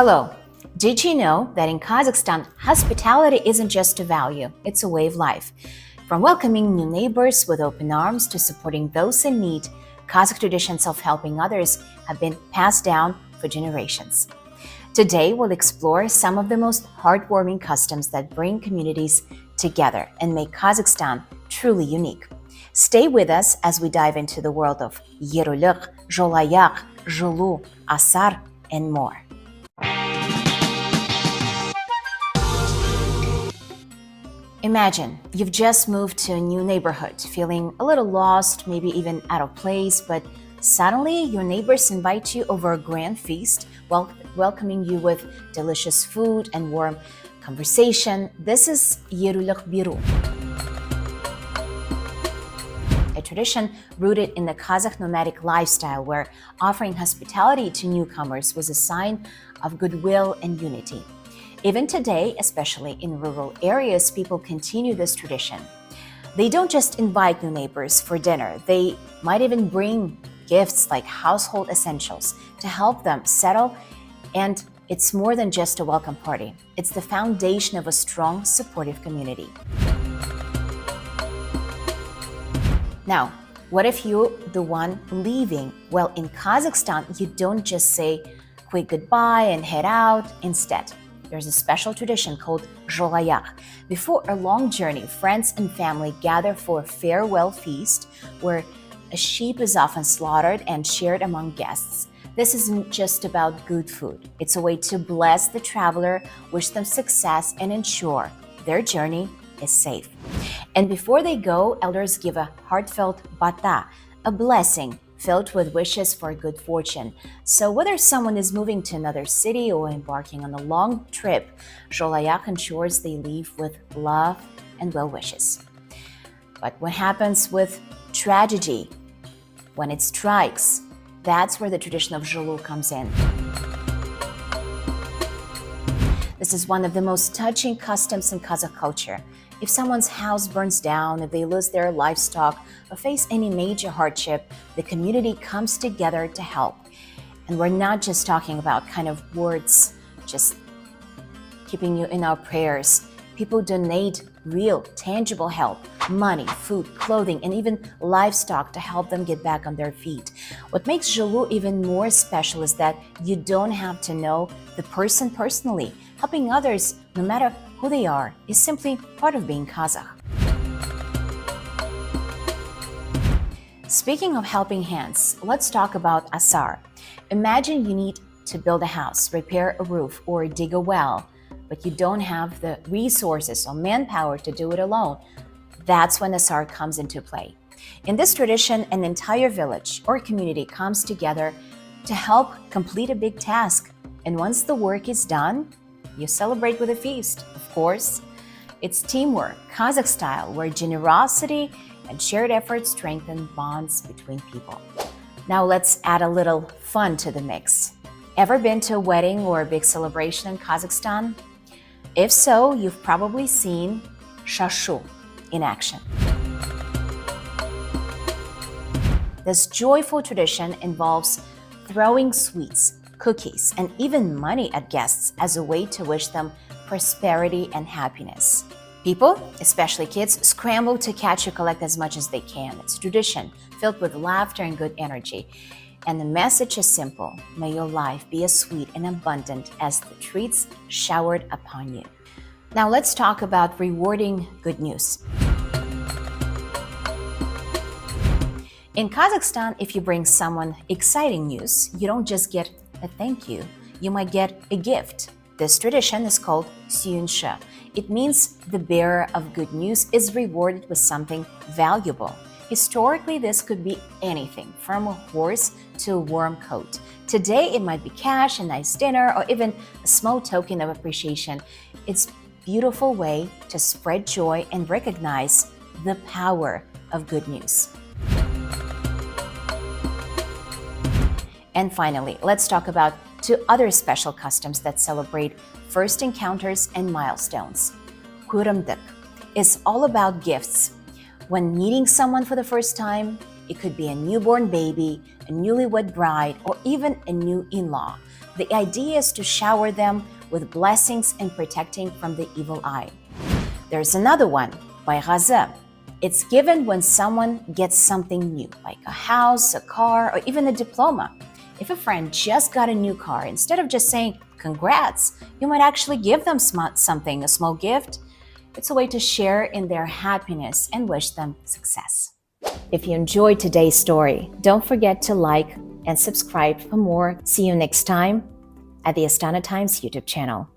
Hello. Did you know that in Kazakhstan, hospitality isn't just a value, it's a way of life? From welcoming new neighbors with open arms to supporting those in need, Kazakh traditions of helping others have been passed down for generations. Today, we'll explore some of the most heartwarming customs that bring communities together and make Kazakhstan truly unique. Stay with us as we dive into the world of Erulik, Jolayak, Zhylu, Assar, and more. Imagine you've just moved to a new neighborhood, feeling a little lost, maybe even out of place, but suddenly your neighbors invite you over a grand feast, welcoming you with delicious food and warm conversation. This is Erulik Biru, a tradition rooted in the Kazakh nomadic lifestyle where offering hospitality to newcomers was a sign of goodwill and unity. Even today, especially in rural areas, people continue this tradition. They don't just invite new neighbors for dinner, they might even bring gifts like household essentials to help them settle, and it's more than just a welcome party. It's the foundation of a strong, supportive community. Now, what if you're the one leaving? Well, in Kazakhstan, you don't just say quick goodbye and head out. Instead, there's a special tradition called Jolayak. Before a long journey, friends and family gather for a farewell feast where a sheep is often slaughtered and shared among guests. This isn't just about good food. It's a way to bless the traveler, wish them success, and ensure their journey is safe. And before they go, elders give a heartfelt bata, a blessing filled with wishes for good fortune. So whether someone is moving to another city or embarking on a long trip, Jolayak ensures they leave with love and well wishes. But what happens with tragedy? When it strikes, that's where the tradition of Zhylu comes in. This is one of the most touching customs in Kazakh culture. If someone's house burns down, if they lose their livestock, or face any major hardship, the community comes together to help. And we're not just talking about kind of words, just keeping you in our prayers. People donate real, tangible help, money, food, clothing, and even livestock to help them get back on their feet. What makes Zhylu even more special is that you don't have to know the person personally. Helping others, no matter who they are, is simply part of being Kazakh. Speaking of helping hands, let's talk about Asar. Imagine you need to build a house, repair a roof, or dig a well, but you don't have the resources or manpower to do it alone. That's when Assar comes into play. In this tradition, an entire village or community comes together to help complete a big task. And once the work is done, you celebrate with a feast. Of course, it's teamwork, Kazakh style, where generosity and shared effort strengthen bonds between people. Now let's add a little fun to the mix. Ever been to a wedding or a big celebration in Kazakhstan? If so, you've probably seen Shashu in action. This joyful tradition involves throwing sweets, cookies, and even money at guests as a way to wish them prosperity and happiness. People, especially kids, scramble to catch or collect as much as they can. It's a tradition filled with laughter and good energy. And the message is simple: may your life be as sweet and abundant as the treats showered upon you. Now let's talk about rewarding good news. In Kazakhstan, if you bring someone exciting news, you don't just get a thank you, you might get a gift. This tradition is called Suyinshi. It means the bearer of good news is rewarded with something valuable. Historically, this could be anything from a horse to a warm coat. Today, it might be cash, a nice dinner, or even a small token of appreciation. It's a beautiful way to spread joy and recognize the power of good news. And finally, let's talk about two other special customs that celebrate first encounters and milestones. Korimdik is all about gifts. When meeting someone for the first time, it could be a newborn baby, a newlywed bride, or even a new in-law. The idea is to shower them with blessings and protecting from the evil eye. There's another one, Baigazy. It's given when someone gets something new, like a house, a car, or even a diploma. If a friend just got a new car, instead of just saying, congrats, you might actually give them something, a small gift. It's a way to share in their happiness and wish them success. If you enjoyed today's story, don't forget to like and subscribe for more. See you next time at the Astana Times YouTube channel.